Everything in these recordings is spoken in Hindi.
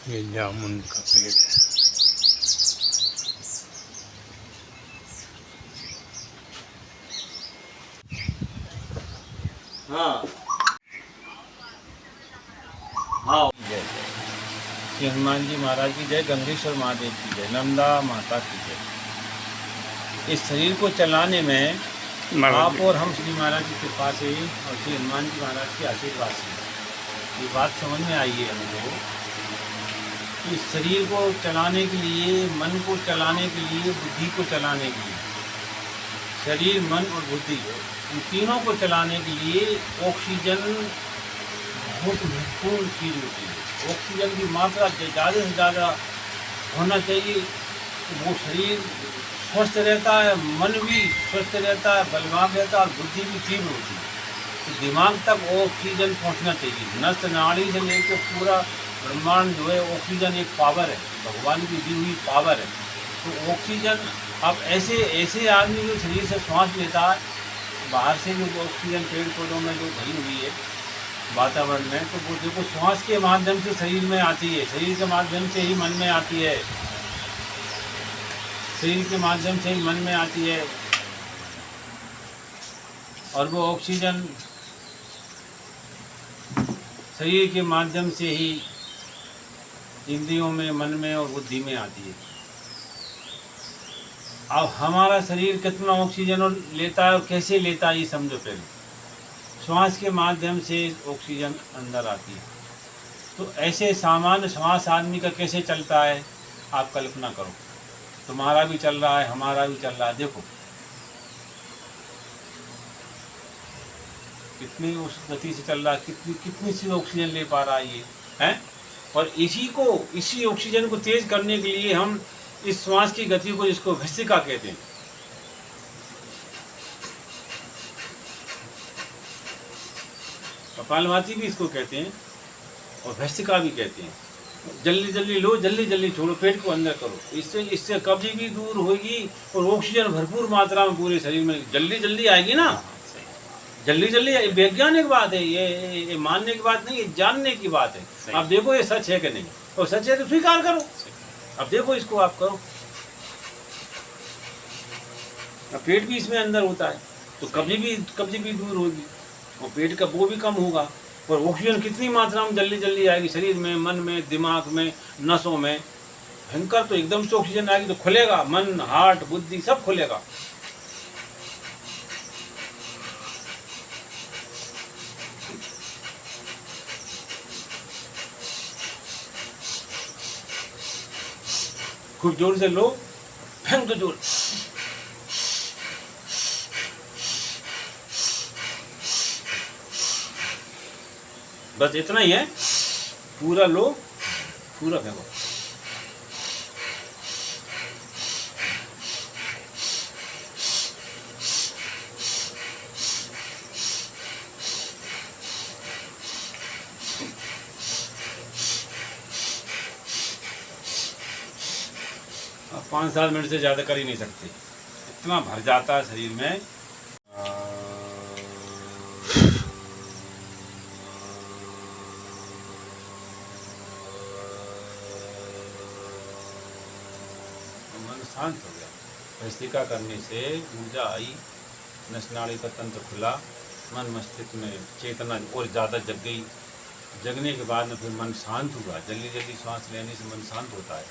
ये जामुन का पेड़ है। हाँ हाँ जय श्री हनुमान जी महाराज की जय, गंगेश्वर महादेव की जय, नंदा माता की जय। इस शरीर को चलाने में आप और हम श्री महाराज की कृपा से और श्री हनुमान जी महाराज के आशीर्वाद से ये बात समझ में आई है हमको कि इस शरीर को चलाने के लिए, मन को चलाने के लिए, बुद्धि को चलाने के लिए, शरीर मन और बुद्धि इन तीनों को चलाने के लिए ऑक्सीजन बहुत महत्वपूर्ण चीज़ होती है। ऑक्सीजन की मात्रा ज़्यादा से ज़्यादा होना चाहिए तो वो शरीर स्वस्थ रहता है, मन भी स्वस्थ रहता है, बलवान रहता है और बुद्धि भी तीव्र होती है। तो दिमाग तक ऑक्सीजन पहुंचना चाहिए। नस नाड़ी से लेकर पूरा ब्रह्मांड जो है ऑक्सीजन एक पावर है, भगवान की दी हुई पावर है। तो ऑक्सीजन अब ऐसे आदमी जो शरीर से श्वास लेता है, बाहर से जो ऑक्सीजन पेड़ पौधों में जो भरी हुई है वातावरण में, तो वो देखो श्वास के माध्यम से शरीर में आती है, शरीर के माध्यम से ही मन में आती है, शरीर के माध्यम से ही मन में आती है। और वो ऑक्सीजन शरीर के माध्यम से ही इंद्रियों में, मन में और बुद्धि में आती है। अब हमारा शरीर कितना ऑक्सीजन लेता है और कैसे लेता है ये समझो पहले। श्वास के माध्यम से ऑक्सीजन अंदर आती है। तो ऐसे सामान्य श्वास आदमी का कैसे चलता है आप कल्पना करो। तुम्हारा भी चल रहा है, हमारा भी चल रहा है। देखो कितनी उस गति से चल रहा है, कितनी सी ऑक्सीजन ले पा रहा है ये है। और इसी ऑक्सीजन को तेज करने के लिए हम इस श्वास की गति को, जिसको भस्त्रिका कहते हैं, कपालभाति भी इसको कहते हैं और भस्त्रिका भी कहते हैं। जल्दी जल्दी लो, जल्दी जल्दी छोड़ो, पेट को अंदर करो। इससे कब्ज भी दूर होगी और ऑक्सीजन भरपूर मात्रा में पूरे शरीर में जल्दी जल्दी आएगी ना। जल्दी जल्दी वैज्ञानिक बात है ये मानने की बात नहीं, ये जानने की बात है। आप देखो ये सच है कि नहीं, और सच है तो स्वीकार करो। अब देखो इसको आप करो। अब पेट भी इसमें अंदर होता है तो कब्ज भी दूर होगी और पेट का वो भी कम होगा। और ऑक्सीजन कितनी मात्रा में जल्दी जल्दी आएगी शरीर में, मन में, दिमाग में, नसों में। भयंकर तो एकदम से ऑक्सीजन आएगी तो खुलेगा मन, हार्ट, बुद्धि सब खुलेगा। खूब जोर से लो, फेंक दो जोर। बस इतना ही है, पूरा लो, पूरा फेंको। अब 5-7 मिनट से ज़्यादा कर ही नहीं सकते, इतना भर जाता है शरीर में। मन शांत हो गया। भस्त्रिका करने से ऊर्जा आई, नस नाड़ी का तंत्र खुला, मन मस्तिष्क में चेतना और ज़्यादा जग गई। जगने के बाद में फिर मन शांत हुआ। जल्दी जल्दी श्वास लेने से मन शांत होता है।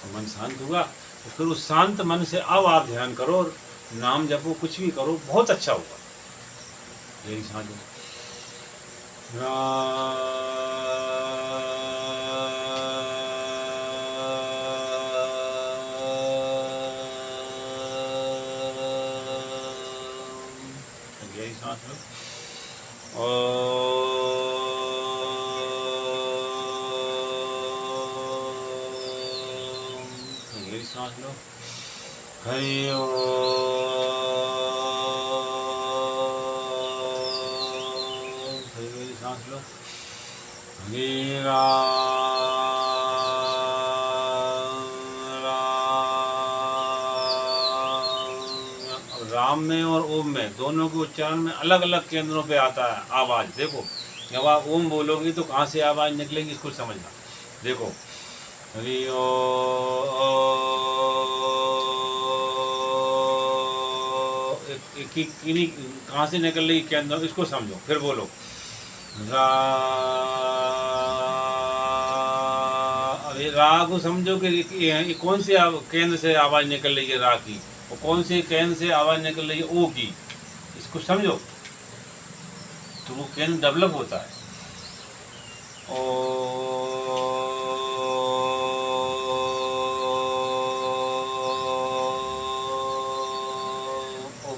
तो मन शांत हुआ तो फिर उस शांत मन से अब आप ध्यान करो और नाम जपो, कुछ भी करो, बहुत अच्छा होगा। यही शांत यही सांस लो यही सांस लो। हरि ओम। सांस लो। हरि राम में और ओम में दोनों के उच्चारण में अलग अलग केंद्रों पे आता है आवाज़। देखो जब आप ओम बोलोगे तो कहाँ से आवाज़ निकलेगी इसको समझना। देखो हरि ओ कहाँ से निकल रही के अंदर, इसको समझो, फिर बोलो। रा, अरे रा को समझो कि ये कौन से केंद्र से आवाज निकल रही है रा की, और कौन से केंद्र से आवाज निकल रही है ओ की, इसको समझो तो वो केंद्र डेवलप होता है। ओ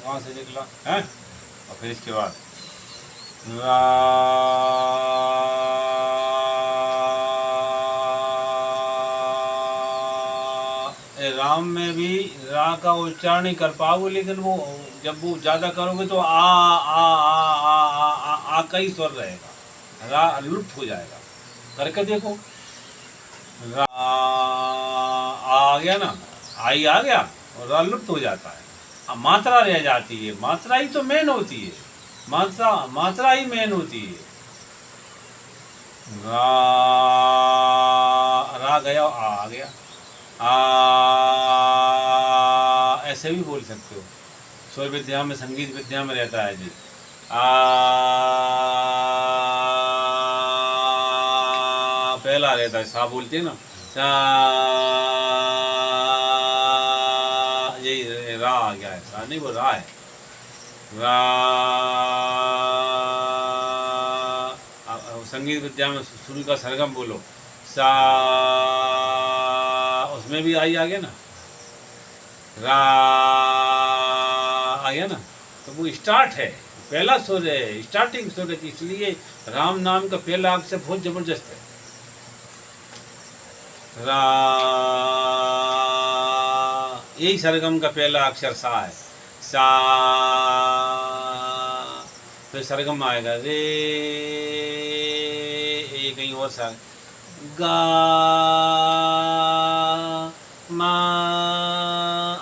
कहाँ से निकला है, और फिर इसके बाद राम में भी रा का उच्चारण ही कर पाओगे, लेकिन वो जब वो ज़्यादा करोगे तो आ का ही स्वर रहेगा, रा लुप्त हो जाएगा। करके देखो, रा आ गया ना, आई आ गया और रा लुप्त हो जाता है। अब मात्रा रह जाती है, मात्रा ही तो मेन होती है, मात्रा ही मेन होती है। रा गया, आ गया, ऐसे भी बोल सकते हो। स्वर विद्या में, संगीत विद्या में रहता है जी। पहला रहता है, सा बोलते हैं ना, सा, यही रा आ गया है, सा नहीं वो रा है। रा, संगीत विद्या में शुरू का सरगम बोलो, सा, उसमें भी आई आ गया ना, रा आ गया ना, तो वो स्टार्ट है, पहला सुर है, स्टार्टिंग सुर है, इसलिए राम नाम का पहला अक्षर बहुत जबरदस्त है। रा, यही सरगम का पहला अक्षर सा है, सा, फिर सरगम आएगा रे, ये कहीं और सा, गा, मा,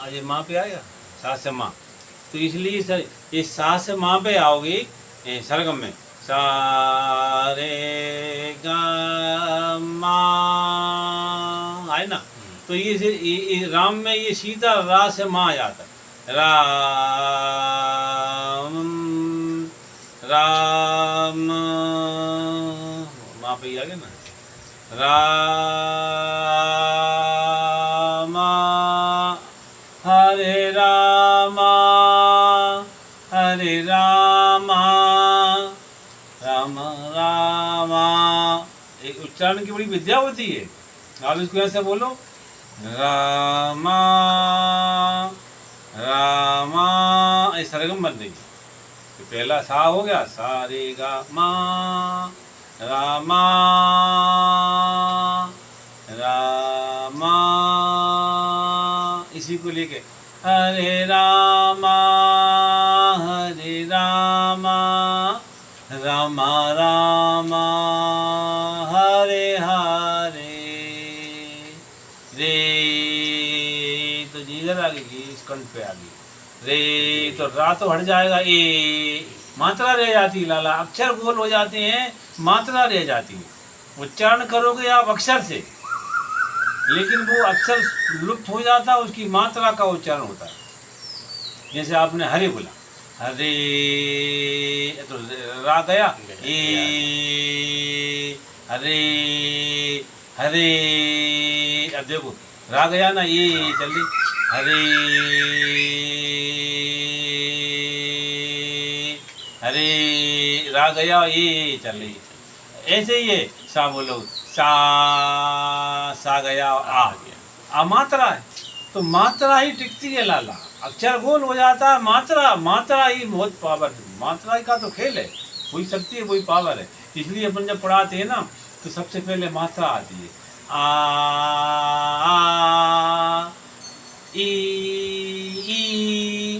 अरे माँ पे आएगा, सा से माँ, तो इसलिए सर ये सा से माँ पे आओगी सरगम में, सा रे गा मा, आए ना, तो ये राम में ये सीधा रा से माँ आ जाता है, राम राम, माँ पे ही आ गया ना, रामा हरे रामा हरे रामा राम रामा। एक उच्चारण की बड़ी विद्या होती है, आप इसको ऐसे बोलो, रामा रामा, ये सरगम बन रही है। तो पहला सा हो गया, सा रे गा मा, रामा रामा, इसी को लेके हरे रामा रामा रामा हरे हरे, रे तो जीगर आ गई, इस कंठ पे आ गई, रे तो रा तो हट जाएगा, ए मात्रा रह जाती है, लाला अक्षर गोल हो जाते हैं, मात्रा रह जाती है। उच्चारण करोगे आप अक्षर से, लेकिन वो अक्षर लुप्त हो जाता है, उसकी मात्रा का उच्चारण होता है। जैसे आपने हरे बोला, हरे तो रा गया, ए हरे हरे, अब देखो रा गया ना, ये चल रही, हरे हरे, रा गया, ये चल रही, ऐसे ही है। सा बोलो, सा गया, आ गया, मात्रा है, तो मात्रा ही टिकती है लाला, अक्षर गोल हो जाता है, मात्रा ही बहुत पावर, मात्रा का तो खेल है, वही शक्ति है, वही पावर है। इसलिए अपन जब पढ़ाते हैं ना, तो सबसे पहले मात्रा आती है, आ ई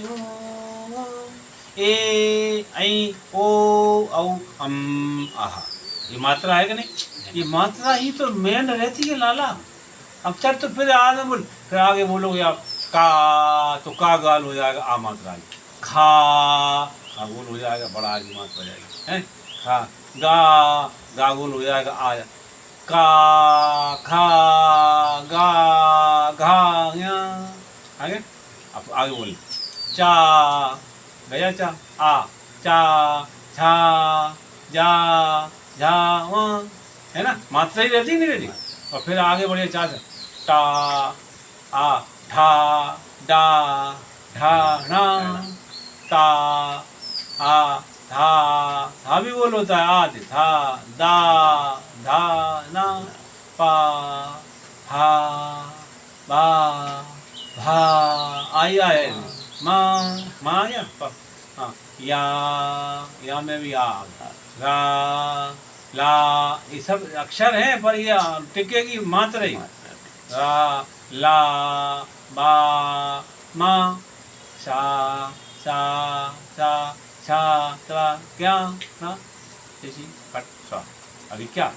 ऊ ए ऐ ओ औ आहा, ये मात्रा है कि नहीं, ये मात्रा ही तो मेन रहती है लाला। अक्षर तो फिर आगे बोल, फिर आगे बोलोगे आप का, तो का गाल हो जाएगा, आ मात्रा है, खा गोल हो जाएगा, बड़ा आगे मात्रा हो जाएगी, है खा, गा गोल हो जाएगा, आ का खा आगे बोले चा गया चा आ चा छा जा झा वा, है ना, मात्रा ही रहती नहीं रहती। और फिर आगे बढ़े चा से टा आ ठा डा ढा णा ता आ था भी बोल होता है आज था दा धा ना पा हा बा भा आया है माँ या पा हाँ या में भी आ रा ला ये सब अक्षर हैं पर ये टिकेगी मात्र ही रा ला बा मा सा सा सा छा त्रा क्या ना जैसी कट सा। अभी क्या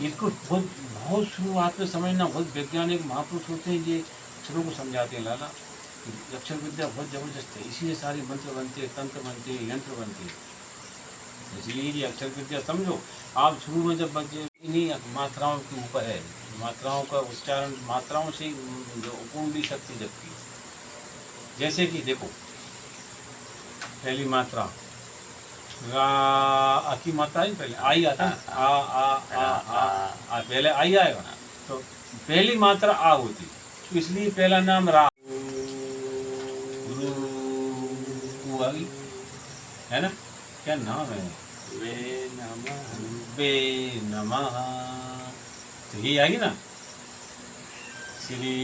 इसको बहुत शुरुआत में समझना, बहुत वैज्ञानिक महापुरुष होते हैं ये अक्षरों को समझाते हैं लाला। अक्षर विद्या बहुत जबरदस्त है, इसीलिए सारे मंत्र बनते हैं, तंत्र बनते हैं, यंत्र बनते हैं। इसलिए ये अक्षर विद्या समझो। आप शुरू में जब बच्चे इन्हीं मात्राओं के ऊपर है, मात्राओं का उच्चारण मात्राओं से जो उपकुंडली शक्ति जगती है। जैसे कि देखो पहली मात्रा रा आ की मात्रा है, पहले आई आता है आ पहले आई आएगा ना, तो पहली मात्रा आ होती, तो इसलिए पहला नाम रा गुरु आ गई, है ना। क्या नाम है वे नमः, तो ये आएगी ना श्री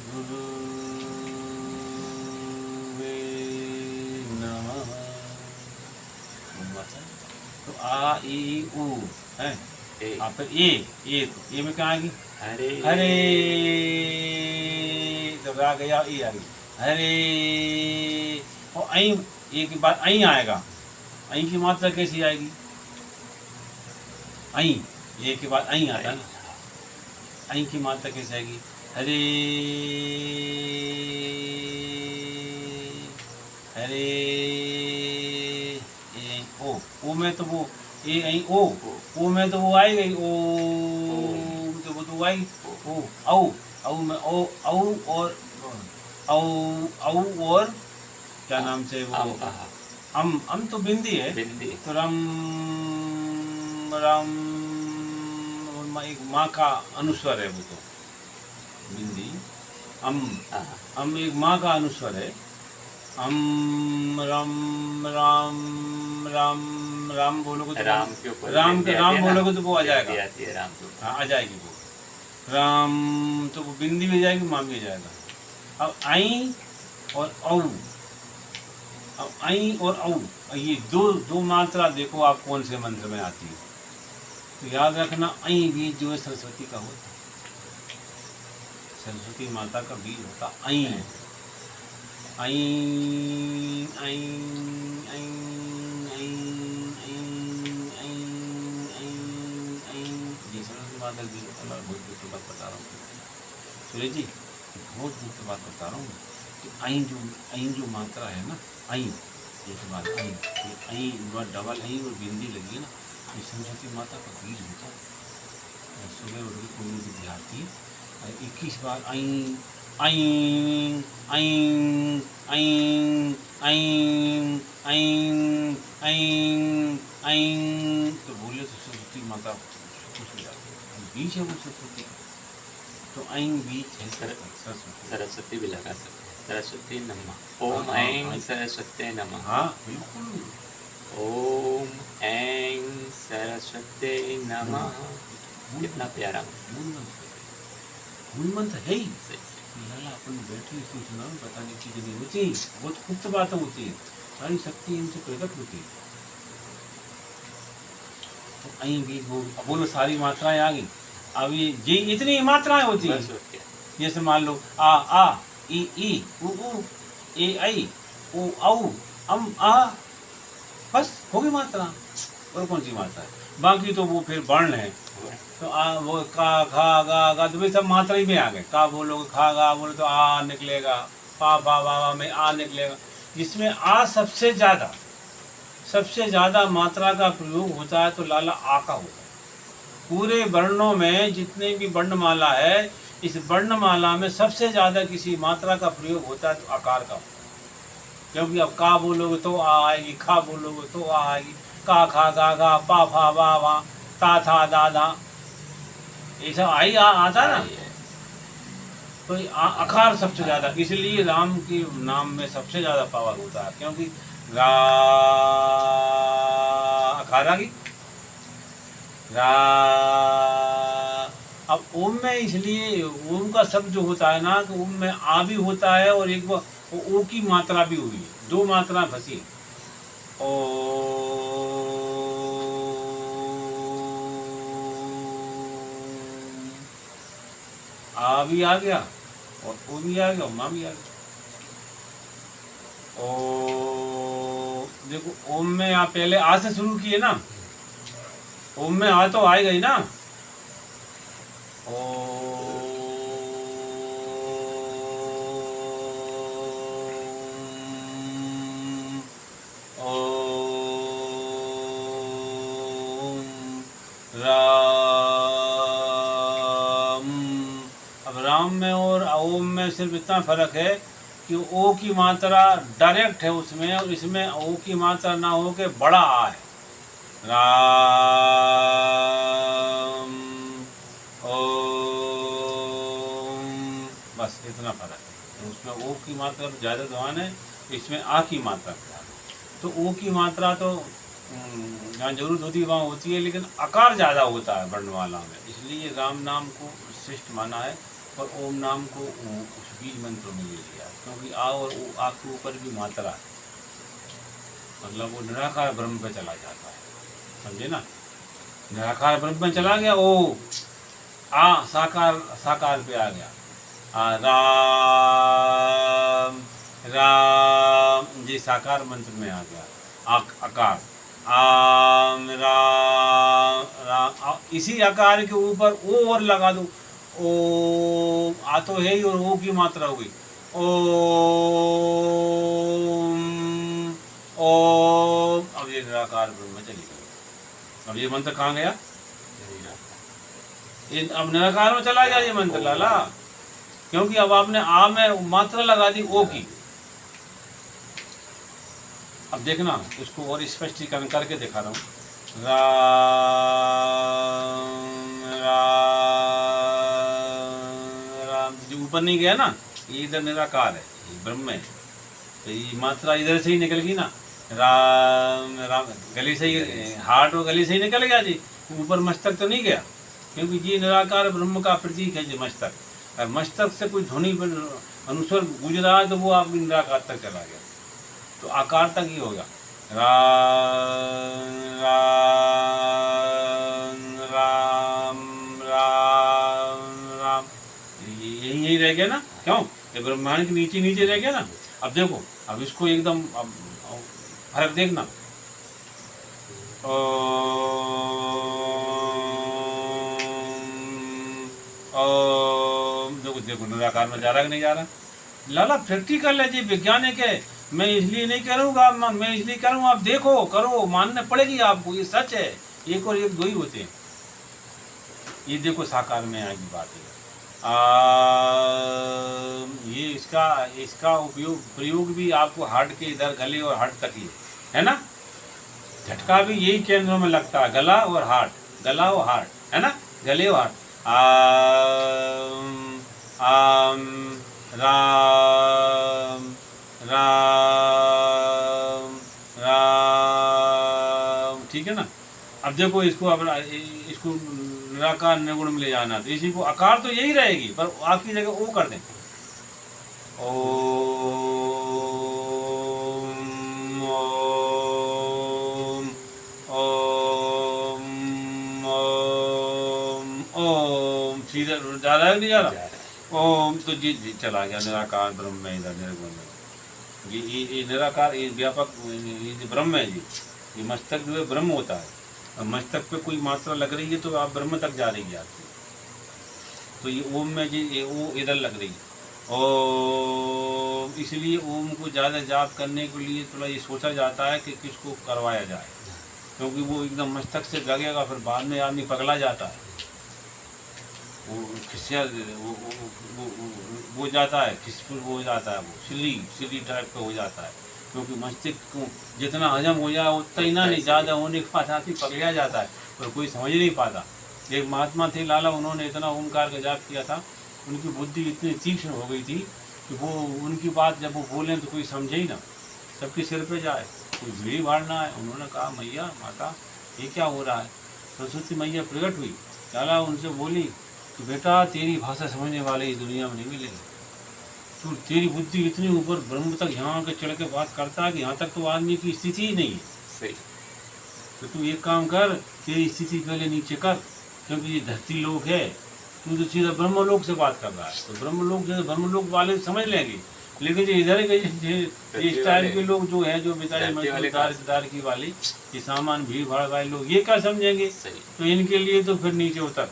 गुरु तो आ ई उ है आप फिर ए में क्या आएगी हरे हरे, जब आ गया ए आ गई हरे। और आई ए के बाद आई आएगा, आई की मात्रा कैसी आएगी आई, ए के बाद आई आता है ना, आई की मात्रा कैसे आएगी हरे हरे। ओ में तो वो ए आई ओ में तो वो आई गई ओ, तो वो तो आई ओ औ में ओ औ और औ और क्या नाम से वो अम तो बिंदी है, तो रम रम एक माँ का अनुस्वर है, वो तो बिंदी अम एक माँ का अनुस्वर है। अम रम राम राम राम बोलोगे तो राम बोलोगे तो वो आ जाएगा, हाँ आ जाएगी वो राम, तो वो बिंदी भी जाएगी माँ भी जाएगा। अब आई और औ, अब आई और औ, ये दो मात्रा देखो आप कौन से मंत्र में आती है, तो याद रखना आई बीज जो है सरस्वती का होता, सरस्वती माता का बीज होता आई है। आई आई आई आई आई आई जी सरस्वती माता का बीज होता है। बहुत दूर बात बता रहा हूँ सूर्य जी, बहुत दूर बात बता रहा हूँ कि आई जो मात्रा है ना आई, एक बात आई डबल आई और बिंदी लगी है ना, ये सरस्वती माता का बीज होता है। सुबह उठ के कोई विद्यार्थी 21 बार आई आई आई आई आई आई आई आई तो बोले तो सरस्वती माता खुश हो जाती है, बीज है वो सरस्वती, तो आई बीज है सरस्वती भी लगा सकते, सरस्वती नमः ओम ऐं सरस्वती नमः। हाँ बिल्कुल ओम ऐं सरस्वती नमः, कितना प्यारा मूल मंत्र है ही। लाला अपन बैठे सूचना बताने की चीजें होती, बहुत गुप्त बातें होती है, सारी शक्ति इनसे प्रकट होती है। तो आई भी बोलो सारी मात्राएं आ गई। अब ये इतनी मात्राएं होती है, जैसे मान लो आ ई उ ए आई ओ औ अम आ, बस हो गई मात्रा। और कौन सी मात्रा है, बाकी तो वो फिर वर्ण है, तो वो का खा गा तो वे सब मात्रा ही में आ गए। का बोलोगे खा गा बोलो तो आ निकलेगा, पा बा में आ निकलेगा, जिसमें आ सबसे ज़्यादा मात्रा का प्रयोग होता है, तो लाला आ का होता है। पूरे वर्णों में जितने भी वर्णमाला है इस वर्णमाला में सबसे ज़्यादा किसी मात्रा का प्रयोग होता है तो आकार का, क्योंकि अब का बोलोगे तो आ आएगी, खा बोलोगे तो आ आएगी, का खा गा गा, पा फा वा वा, ता था दा धा, ये सब आता ना। तो आकार सबसे ज़्यादा, इसलिए राम के नाम में सबसे ज़्यादा पावर होता है, क्योंकि रा आकार आ गई रा। अब ओम में इसलिए ओम का शब्द जो होता है ना, तो ओम में आ भी होता है और एक वो ओ की मात्रा भी हुई है, दो मात्रा फंसी। ओ आ भी आ गया और ओ भी आ गया और माँ भी आ गया। ओ देखो ओम में आप पहले आ से शुरू किए ना, ओम में आ तो आएगा ही ना। ओ राम में और ओम में सिर्फ इतना फर्क है कि ओ की मात्रा डायरेक्ट है उसमें, और इसमें ओ की मात्रा ना हो के बड़ा आ है। राम ओम, बस इतना फर्क है। उसमें ओ की मात्रा ज़्यादा दबान है, इसमें आ की मात्रा ज़्यादा। तो ओ की मात्रा तो जहाँ जरूरत होती है वहाँ होती है, लेकिन आकार ज़्यादा होता है वर्णमाला में, इसलिए राम नाम को श्रेष्ठ माना है और ओम नाम को उस बीज मंत्र में ले लिया, क्योंकि आ और आ के ऊपर भी मात्रा है, मतलब वो निराकार ब्रह्म पे चला जाता है, समझे ना। निराकार ब्रह्म में चला गया, ओ आ साकार पे आ गया। राम राम जी साकार मंत्र में आ गया। आकार आम राम राम, इसी आकार के ऊपर ओ और लगा दो, ओ आ तो है ही और ओ की मात्रा हो गई। ओम ओम, अब ये निराकार ब्रह्म चली गई। अब ये मंत्र कहाँ गया? ये अब निराकार में चला गया ये मंत्र लाला, क्योंकि अब आपने आ में मात्रा लगा दी ओ की। अब देखना इसको और स्पष्टीकरण करके दिखा रहा हूँ। राम जो ऊपर नहीं गया ना, ये इधर निराकार है, ये ब्रह्म है, तो ये मात्रा इधर से ही निकल गई ना। राम राम गले से ही, हार्ट और गले से ही निकल गया जी, ऊपर मस्तक तो नहीं गया, क्योंकि ये निराकार ब्रह्म का प्रतीक है जी मस्तक। और मस्तक से कोई ध्वनि अनुस्वर गुजरा तो वो आपकी निराकार तक चला गया, तो आकार तक ही होगा। राम राम राम राम राम, यही रह गया ना, क्यों? ये ब्रह्मांड के नीचे नीचे रह गया ना। अब देखो, अब इसको एकदम अब फर्क देखना। देखो देखो निराकार में जा रहा है कि नहीं जा रहा? लाला प्रैक्टिकल है जी, वैज्ञानिक है। मैं इसलिए नहीं करूँगा, मैं इसलिए करूँगा, आप देखो करो, मानने पड़ेगी आपको, ये सच है। एक और एक दो ही होते हैं। ये देखो साकार में आएगी बात है। ये इसका प्रयोग भी आपको हार्ट के इधर गले और हार्ट तक ही है ना। झटका भी यही केंद्रों में लगता है, गला और हार्ट, गला और हार्ट, है ना, गले और हार्ट। आम राम राम राम, ठीक है ना। अब देखो इसको निराकार निर्गुण में ले जाना, तो इसी को आकार तो यही रहेगी, पर आपकी जगह ओ कर दें। ओम ओम ओम ओम, सीधा जा रहा है नहीं जा रहा? ओम तो जी चला गया निराकार ब्रह्म में, इधर निर्गुण में। ये निराकार, ये व्यापक, ये ब्रह्म है जी। ये मस्तक जो है ब्रह्म होता है, और मस्तक पे कोई मात्रा लग रही है तो आप ब्रह्म तक जा रही है आपकी। तो ये ओम में जी, ये ओ इधर लग रही है ओम, इसलिए ओम को ज़्यादा जाप करने के लिए थोड़ा ये सोचा जाता है कि किसको करवाया जाए, क्योंकि वो एकदम मस्तक से लगेगा, फिर बाद में आदमी पगला जाता है। वो खिसिया वो जाता है, खिसपुर हो जाता है, वो सिली टाइप का हो जाता है, क्योंकि मस्तिष्क को जितना हजम हो जाए उतना ही ना, नहीं ज़्यादा होने के बाद आदमी पकड़ा जाता है और कोई समझ नहीं पाता। एक महात्मा थे लाला, उन्होंने इतना ओमकार का जाप किया था, उनकी बुद्धि इतनी तीक्ष्ण हो गई थी कि वो उनकी बात जब वो बोलें तो कोई समझे ही ना, सबके सिर पे जाए, कोई भीड़ भाड़ ना है। उन्होंने कहा मैया माता ये क्या हो रहा है? सरस्वती मैया प्रकट हुई, लाला उनसे बोली कि बेटा तेरी भाषा समझने वाले इस दुनिया में नहीं मिलेंगे, तो तेरी बुद्धि इतनी ऊपर ब्रह्म तक यहाँ के चढ़ के बात करता है कि यहाँ तक तो आदमी की स्थिति ही नहीं है। सही। तो तू एक काम कर, तेरी स्थिति पहले नीचे कर, क्योंकि ये धरती लोक है, तू तो सीधा ब्रह्मलोक से बात कर रहा है, तो ब्रह्मलोक से ब्रह्मलोक वाले समझ लेंगे, लेकिन जो इधर के इस टाइप के लोग जो है, जो बेचारे मजदूरदार की वाली ये सामान भीड़ भाड़ वाले लोग, ये क्या समझेंगे? तो इनके लिए तो फिर नीचे उतर।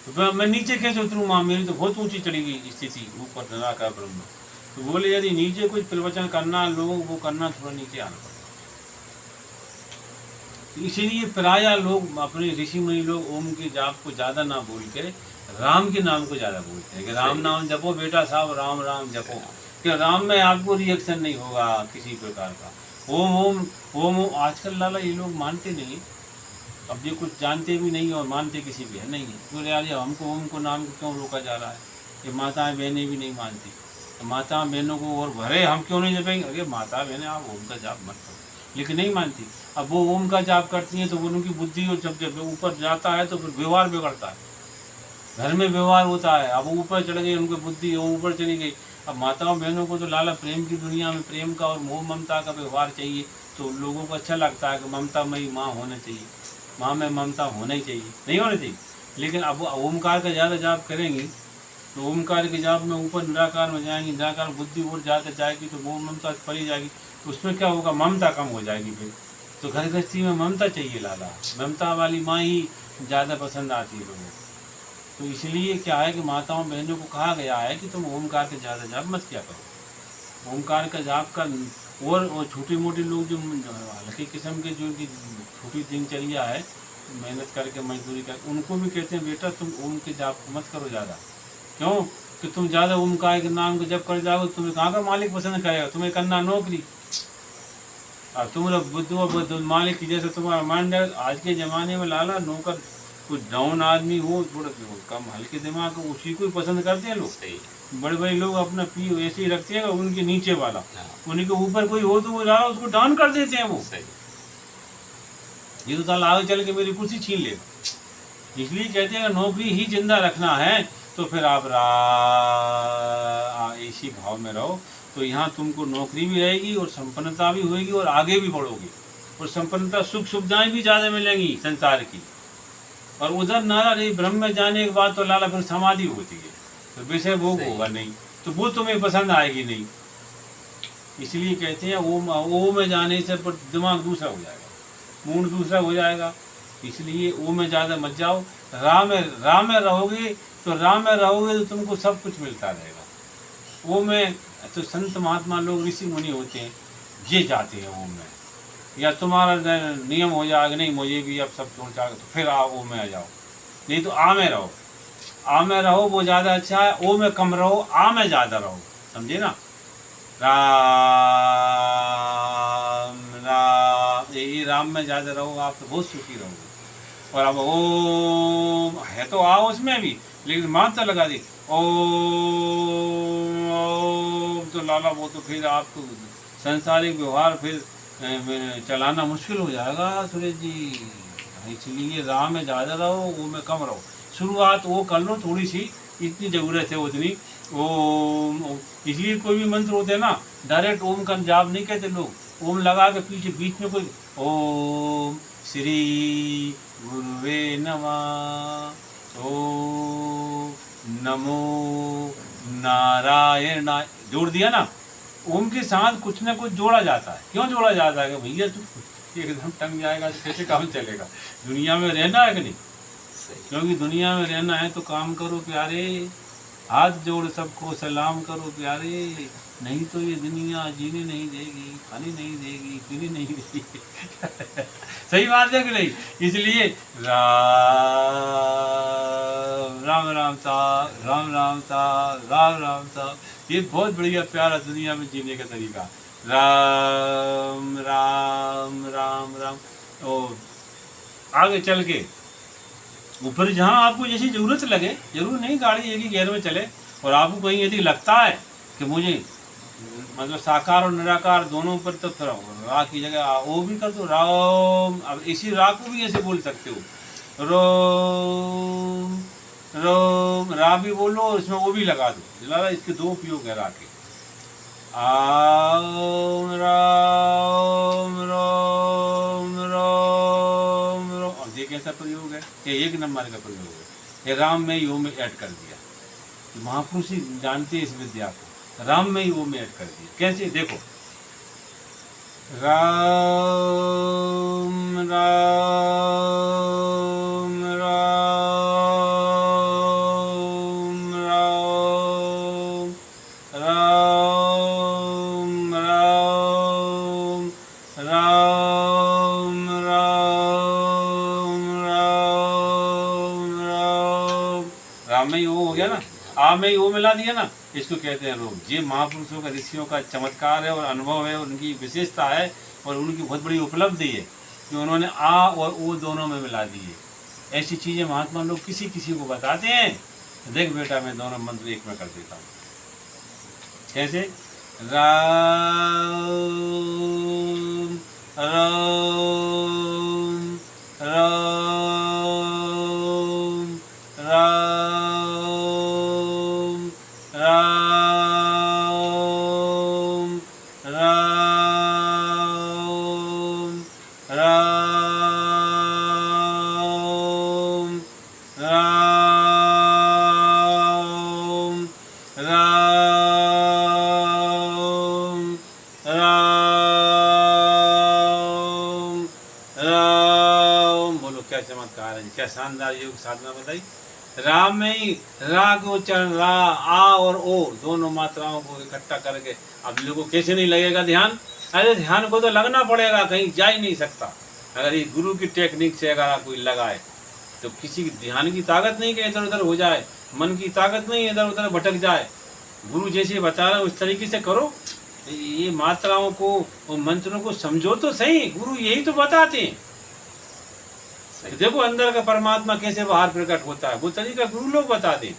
तो मैं नीचे कैसे उतरूँ माँ, मेरी तो बहुत ऊंची चली गई स्थिति, ऊपर निराकार ब्रह्म। तो बोले यदि नीचे कुछ प्रवचन करना लोगों को करना, थोड़ा नीचे आना पड़ेगा। तो इसीलिए प्रायः लोग अपने ऋषि मुनि लोग ओम के जाप को ज़्यादा ना बोल के राम के नाम को ज़्यादा बोलते हैं कि राम नाम जपो बेटा साहब, राम राम जपो, कि राम में आपको रिएक्शन नहीं होगा किसी प्रकार का। ओम ओम ओम ओम आजकल लाला ये लोग मानते नहीं, अब ये कुछ जानते भी नहीं और मानते किसी भी है नहीं है। तो यार ये हमको ओम को नाम को क्यों रोका जा रहा है? ये माताएं बहनें भी नहीं मानती, तो माता बहनों को और भरे हम क्यों नहीं जपेंगे? अरे माता बहनें आप ओम का जाप मत करो, लेकिन नहीं मानती। अब वो ओम का जाप करती हैं तो उनकी बुद्धि और जब ऊपर जाता है तो फिर व्यवहार बिगड़ता है, घर में व्यवहार होता है। अब ऊपर चढ़ गई उनकी बुद्धि, ऊपर चली गई। अब माताओं बहनों को तो लाला प्रेम की दुनिया में प्रेम का और मोह ममता का व्यवहार चाहिए, तो लोगों को अच्छा लगता है कि ममतामयी माँ होना चाहिए, माँ में ममता होना ही चाहिए, नहीं होना चाहिए। लेकिन अब ओमकार का ज़्यादा जाप करेंगी तो ओमकार के जाप में ऊपर निराकार में जाएंगी, निराकार बुद्धि और ज़्यादा जाएगी तो मोह ममता पड़ी जाएगी, तो उसमें क्या होगा? ममता कम हो जाएगी। फिर तो घर गृहस्थी में ममता चाहिए लाला, ममता वाली माँ ही ज़्यादा पसंद आती है लोगों को। तो इसलिए क्या है कि माताओं बहनों को कहा गया है कि तुम ओमकार का ज़्यादा जाप मत किया करो। ओमकार का जाप का और छोटे मोटे लोग जो हल्की किस्म के जो की छोटी दिनचर्या है, मेहनत करके मजदूरी कर, उनको भी कहते हैं बेटा तुम ओम के जाप मत करो ज़्यादा। क्यों? कि तुम ज़्यादा ओमकार के नाम को जब कर जाओगे तुम्हें कहाँ का मालिक पसंद करेगा? तुम्हें करना नौकरी, और तुम्हारा बुद्ध मालिक की जैसे तुम्हारा माइंड है। आज के ज़माने में लाला नौकर कुछ डाउन आदमी हो, थोड़ा कम हल्के दिमाग हो, उसी को ही पसंद करते हैं लोग। बड़े बड़े लोग अपना पी ऐसे ही रखते हैं, उनके नीचे वाला, उन्हीं के ऊपर कोई हो तो वो लाला उसको डाउन कर देते हैं। वो ये तो साला आगे चल के मेरी कुर्सी छीन लेगा। इसलिए कहते हैं नौकरी ही जिंदा रखना है तो फिर आप इसी भाव में रहो, तो यहाँ तुमको नौकरी भी रहेगी और संपन्नता भी होगी और आगे भी बढ़ोगे, और संपन्नता सुख सुविधाएं भी ज़्यादा मिलेंगी संसार की। और उधर नारा रही ब्रह्म में जाने के बाद तो लाला फिर समाधि होती है, तो विषय भोग होगा नहीं, तो वो तुम्हें पसंद आएगी नहीं। इसलिए कहते हैं ओम में जाने से दिमाग दूसरा हो जाएगा, मूड दूसरा हो जाएगा। इसलिए ओम में ज़्यादा मत जाओ, राम में रहोगे तो तुमको सब कुछ मिलता रहेगा। ओम में तो संत महात्मा लोग ऋषि मुनि होते हैं, ये जाते हैं ओम में। या तुम्हारा नियम हो जाएगा नहीं मुझे भी अब सब छोड़ जाएगा तो फिर आओ ओम में आ जाओ, नहीं तो आ में रहो। आ में रहो वो ज़्यादा अच्छा है, ओ में कम रहो, आ में ज़्यादा रहो, समझे ना? यही राम में ज़्यादा रहो आप तो बहुत सुखी रहोगे। और अब ओम है तो आओ उसमें भी, लेकिन मात्रा लगा दी ओम तो लाला वो तो फिर आपको संसारिक व्यवहार फिर चलाना मुश्किल हो जाएगा सुरेश जी। इसलिए राम में ज़्यादा रहो, वो में कम रहो। शुरुआत वो कर लो थोड़ी सी, इतनी ज़रूरत है उतनी ओम। इसलिए कोई भी मंत्र होते हैं ना, डायरेक्ट ओम का जाप नहीं कहते लोग, ओम लगा के पीछे बीच में कोई ओम श्री गुरुवे नमः, ओम नमो नारायणाय जोड़ दिया ना, ओम के साथ कुछ ना कुछ जोड़ा जाता है। क्यों जोड़ा जाता है कि भैया तू एकदम टंग जाएगा तो कैसे काम चलेगा? दुनिया में रहना है कि नहीं? क्योंकि दुनिया में रहना है तो काम करो प्यारे, हाथ जोड़ सबको सलाम करो प्यारे, नहीं तो ये दुनिया जीने नहीं देगी, खाने नहीं देगी, पीने नहीं देगी। सही बात है कि नहीं? इसलिए राम राम राम सा, राम राम सा, राम राम सा, ये बहुत बढ़िया प्यारा दुनिया में जीने का तरीका। राम राम राम राम। और आगे चल के ऊपर जहाँ आपको जैसी ज़रूरत लगे, जरूर नहीं गाड़ी एक ही गियर में चले, और आपको कहीं यदि लगता है कि मुझे मतलब साकार और निराकार दोनों पर, तो रा की जगह वो भी कर दो, राम। अब इसी रा को भी ऐसे बोल सकते हो, रोम रोम, रा भी बोलो और इसमें वो भी लगा दो, ज़्यादा इसके दो उपयोग है रा के। आम राम राम राम राम, और ये कैसा प्रयोग है? ये एक नंबर का प्रयोग है। ये राम में यो में ऐड कर दिया, महापुरुष ही जानते हैं इस विद्या को। राम में ही वो में ऐड कर दिया। कैसे? देखो, राम राम राम राम राम राम राम राम राम राम। राम में ही वो हो गया ना, आ में ही वो मिला दिया ना, इसको कहते हैं रोम। ये महापुरुषों का, ऋषियों का चमत्कार है और अनुभव है, और उनकी विशेषता है, और उनकी बहुत बड़ी उपलब्धि है कि उन्होंने आ और ओ दोनों में मिला दी है। ऐसी चीज़ें महात्मा लोग किसी किसी को बताते हैं। देख बेटा, मैं दोनों मंत्र एक में कर देता हूँ। कैसे? राम राम राम राम राम राम राम राम राम राम राम। बोलो क्या चमत्कार है, क्या शानदार योग साधना बताई। राम में ही रा को उच्चारण, रा आ और ओ दोनों मात्राओं को इकट्ठा करके। अब लोगों को कैसे नहीं लगेगा ध्यान? अरे ध्यान को तो लगना पड़ेगा, कहीं जा ही नहीं सकता। अगर ये गुरु की टेक्निक से अगर कोई लगाए तो किसी की ध्यान की ताकत नहीं कि इधर उधर हो जाए, मन की ताकत नहीं इधर उधर भटक जाए। गुरु जैसे बता रहे हैं उस तरीके से करो। ये मात्राओं को और मंत्रों को समझो तो सही, गुरु यही तो बताते हैं। देखो अंदर का परमात्मा कैसे बाहर प्रकट होता है, वो तरीका गुरु लोग बताते हैं।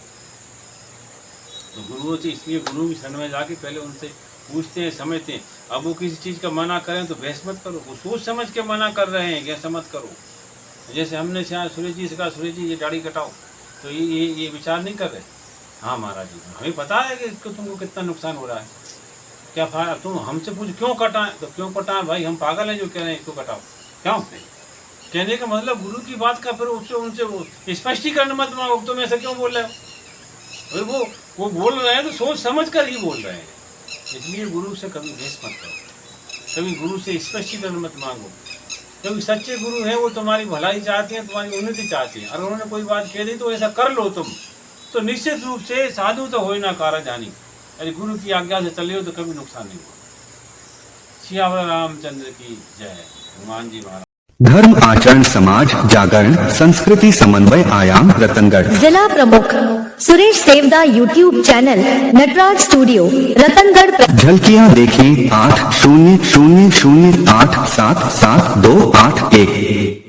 तो गुरुओं से, इसलिए गुरु की शरण में जाके पहले उनसे पूछते हैं, समझते हैं। अब वो किसी चीज़ का मना करें तो बहस मत करो, वो सोच समझ के मना कर रहे हैं, कैसा मत करो। जैसे हमने सुरेश जी से कहा, सुरेश जी ये दाढ़ी कटाओ, तो ये विचार नहीं कर रहे। हाँ महाराज जी, हमें पता है कि इसको तुमको कितना नुकसान हो रहा है, क्या फायदा। तुम हमसे पूछ क्यों कटाएं, तो क्यों कटाएं भाई, हम पागल हैं जो कह रहे हैं इसको कटाओ। क्यों? कहने का मतलब गुरु की बात का फिर उनसे स्पष्टीकरण मत मांगो, तुम ऐसा क्यों बोल रहे हो। वो बोल रहे हैं तो सोच समझ कर ही बोल रहे हैं। इसलिए गुरु से कभी बहस मत करो, कभी गुरु से स्पष्टीकरण मत मांगो। क्योंकि सच्चे गुरु हैं वो तुम्हारी भलाई चाहते हैं, तुम्हारी उन्नति चाहते हैं। अगर उन्होंने कोई बात कह दी तो ऐसा कर लो तुम, तो निश्चित रूप से साधु तो हो ही ना कार जानी। अरे गुरु की आज्ञा से चले हो तो कभी नुकसान नहीं हुआ। सियावर रामचंद्र की जय। हनुमान जी महाराज। धर्म आचरण समाज जागरण संस्कृति समन्वय आयाम रतनगढ़। जिला प्रमुख Suresh Sevda YouTube channel Nataraj studio Ratangarh. झलकियां देखिए 8000877281।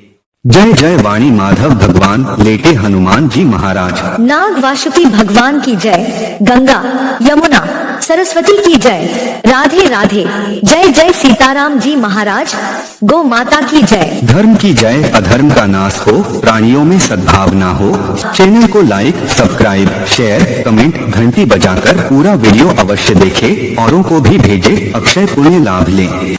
जय जय वाणी माधव भगवान लेटे हनुमान जी महाराज। नाग वासुकी भगवान की जय। गंगा यमुना सरस्वती की जय। राधे राधे। जय जय सीताराम जी महाराज। गौ माता की जय। धर्म की जय, अधर्म का नाश हो, प्राणियों में सद्भावना हो। चैनल को लाइक, सब्सक्राइब, शेयर, कमेंट, घंटी बजाकर पूरा वीडियो अवश्य देखें। औरों को भी भेजें, अक्षय पुण्य लाभ लें।